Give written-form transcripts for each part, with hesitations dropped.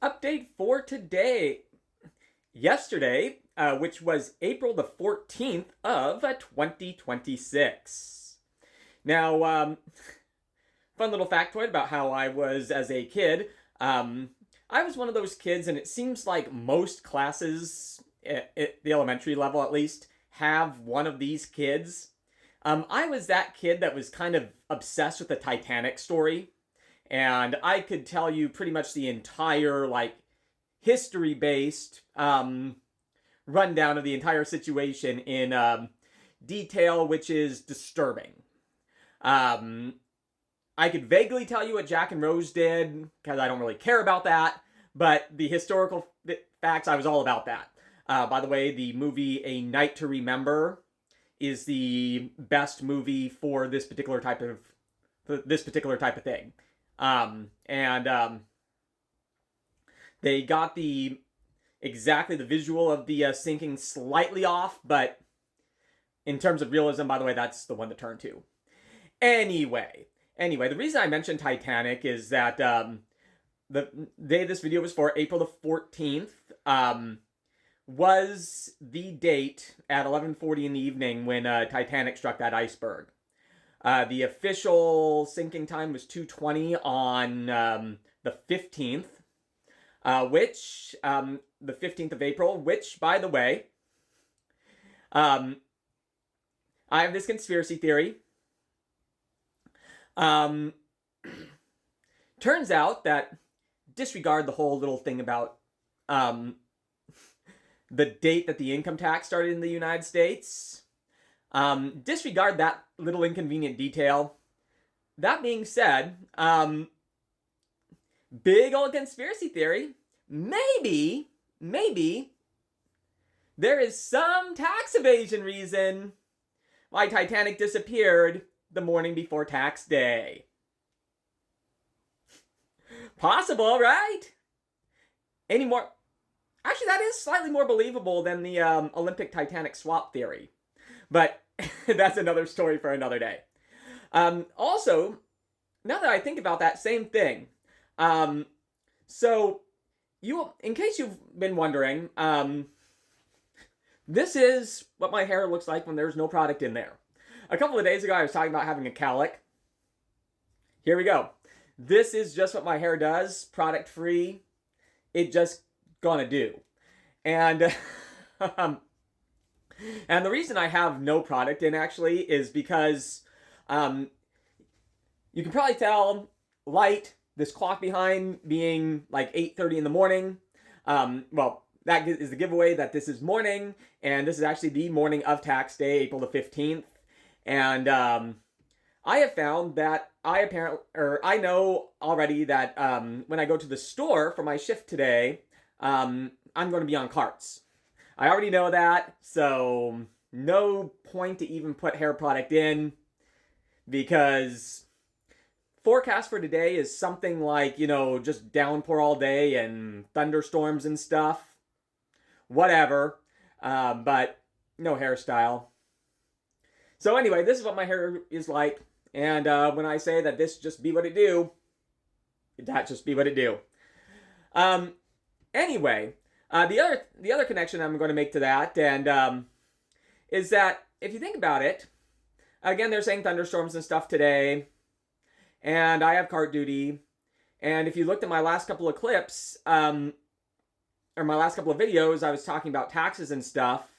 Update for today. Yesterday, which was April the 14th of 2026. Now, fun little factoid about how I was as a kid. I was one of those kids, and it seems like most classes, at the elementary level at least, have one of these kids. I was that kid that was kind of obsessed with the Titanic story, and I could tell you pretty much the entire, history-based rundown of the entire situation in detail, which is disturbing. I could vaguely tell you what Jack and Rose did, because I don't really care about that, but the historical facts, I was all about that. By the way, the movie A Night to Remember is the best movie for this particular type of thing. They got exactly the visual of the sinking slightly off, but in terms of realism, by the way, that's the one to turn to. Anyway, the reason I mentioned Titanic is that the day this video was for, April the 14th, was the date at 11:40 in the evening when Titanic struck that iceberg. The official sinking time was 2:20 on the 15th, the 15th of April, which, by the way, I have this conspiracy theory. Turns out that, disregard the whole little thing about the date that the income tax started in the United States. Disregard that little inconvenient detail. That being said, big old conspiracy theory. Maybe there is some tax evasion reason why Titanic disappeared the morning before tax day. Possible, right? Any more? Actually, that is slightly more believable than the Olympic Titanic swap theory. But that's another story for another day. Also, now that I think about that same thing, so in case you've been wondering, this is what my hair looks like when there's no product in there. A couple of days ago, I was talking about having a cowlick. Here we go. This is just what my hair does, product free. It just gonna do. And and the reason I have no product in actually is because you can probably tell light, this clock behind being like 8:30 in the morning. Well, that is the giveaway that this is morning, and this is actually the morning of tax day, April the 15th. And I have found that I know already that when I go to the store for my shift today, I'm going to be on carts. I already know that, so no point to even put hair product in, because forecast for today is something like, just downpour all day and thunderstorms and stuff. Whatever. But no hairstyle. So anyway, this is what my hair is like. And when I say that this just be what it do, that just be what it do. Anyway, the other connection I'm going to make to that, and is that if you think about it, again, they're saying thunderstorms and stuff today, and I have cart duty. And if you looked at my last couple of clips, or my last couple of videos, I was talking about taxes and stuff.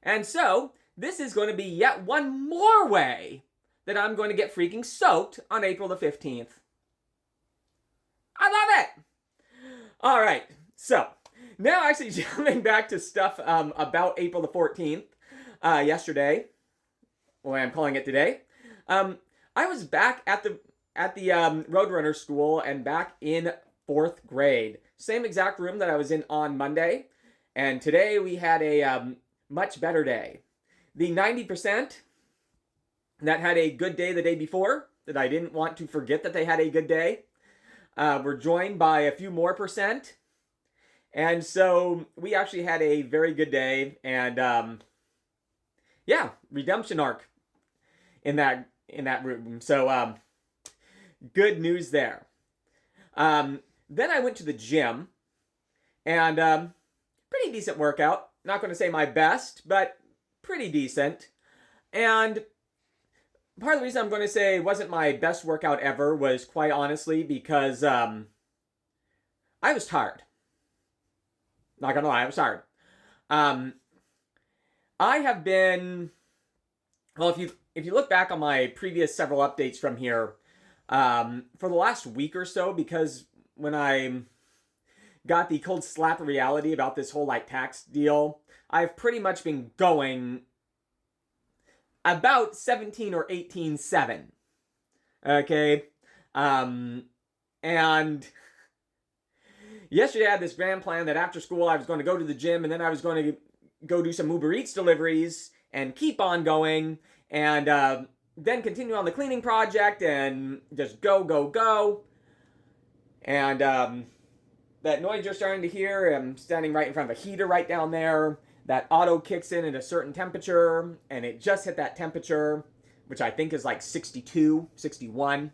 And so this is going to be yet one more way that I'm going to get freaking soaked on April the 15th. I love it! All right, so now actually jumping back to stuff about April the 14th, yesterday, or I'm calling it today. I was back at the Roadrunner school and back in 4th grade. Same exact room that I was in on Monday, and today we had a much better day. The 90% that had a good day the day before, that I didn't want to forget that they had a good day, were joined by a few more percent. And so we actually had a very good day, and yeah, redemption arc in that room. So good news there. Then I went to the gym, And pretty decent workout. Not going to say my best, but pretty decent. And part of the reason I'm going to say it wasn't my best workout ever was quite honestly because I was tired. Not gonna lie, I was tired. I have been, well, if you look back on my previous several updates from here, for the last week or so, because when I got the cold slap of reality about this whole like tax deal, I've pretty much been going about 17 or 18-7. Okay? And yesterday I had this grand plan that after school I was going to go to the gym and then I was going to go do some Uber Eats deliveries and keep on going and then continue on the cleaning project and just go. And that noise you're starting to hear, I'm standing right in front of a heater right down there. That auto kicks in at a certain temperature and it just hit that temperature, which I think is like 62, 61.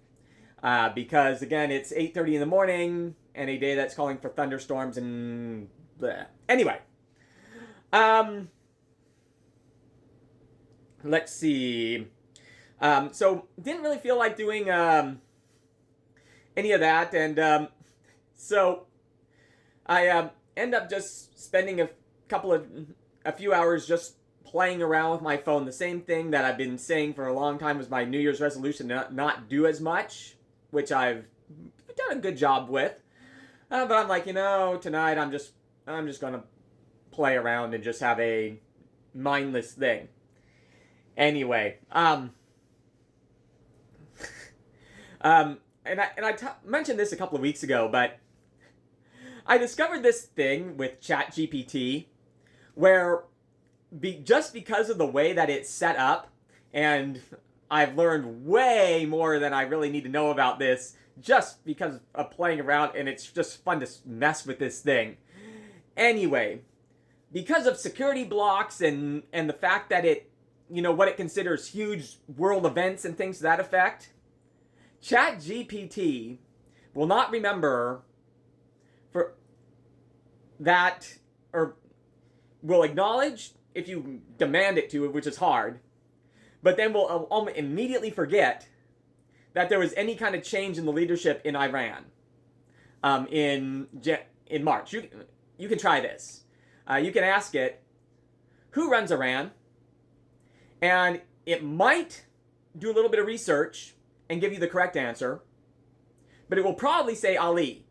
Because again, it's 8:30 in the morning and a day that's calling for thunderstorms and bleh. Anyway, let's see. So didn't really feel like doing any of that, and so I end up just spending a few hours just playing around with my phone. The same thing that I've been saying for a long time was my New Year's resolution to not do as much, which I've done a good job with. But I'm like, tonight I'm just gonna play around and just have a mindless thing. Anyway, and I mentioned this a couple of weeks ago, but I discovered this thing with ChatGPT where just because of the way that it's set up, and I've learned way more than I really need to know about this just because of playing around, and it's just fun to mess with this thing. Anyway, because of security blocks and the fact that it, what it considers huge world events and things to that effect, ChatGPT will not remember for that, or will acknowledge if you demand it to, which is hard, but then will immediately forget that there was any kind of change in the leadership in Iran in March. You can try this. You can ask it, who runs Iran? And it might do a little bit of research and give you the correct answer, but it will probably say Ali,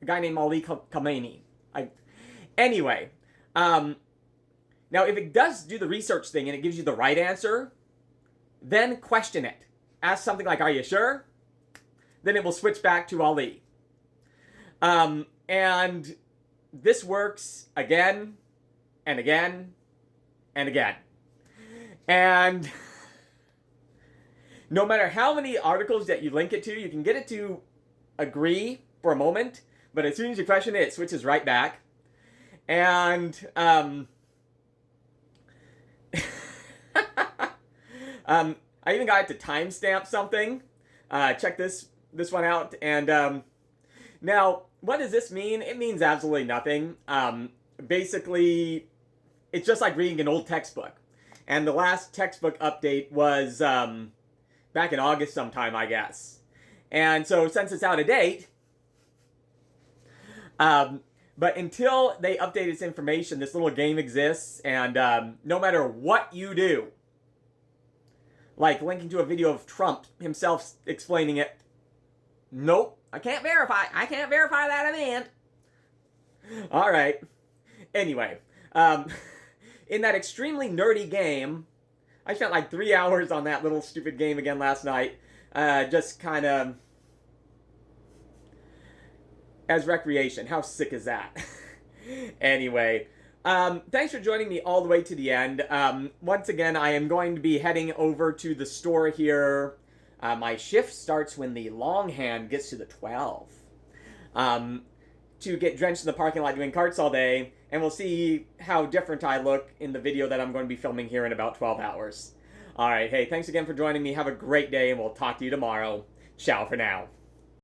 a guy named Ali Khamenei. Anyway, now if it does do the research thing and it gives you the right answer, then question it. Ask something like, are you sure? Then it will switch back to Ali. And this works again and again and again. And no matter how many articles that you link it to, you can get it to agree for a moment, but as soon as you question it, it switches right back. And I even got it to timestamp something. Check this one out. And now, what does this mean? It means absolutely nothing. Basically, it's just like reading an old textbook. And the last textbook update was back in August sometime, I guess. And so since it's out of date, but until they update its information, this little game exists. And no matter what you do, like linking to a video of Trump himself explaining it, nope, I can't verify that event. All right. Anyway, in that extremely nerdy game, I spent like 3 hours on that little stupid game again last night, just kind of as recreation. How sick is that? Anyway, thanks for joining me all the way to the end. Once again, I am going to be heading over to the store here. My shift starts when the longhand gets to the 12. To get drenched in the parking lot doing carts all day, and we'll see how different I look in the video that I'm going to be filming here in about 12 hours. Alright, hey, thanks again for joining me. Have a great day, and we'll talk to you tomorrow. Ciao for now.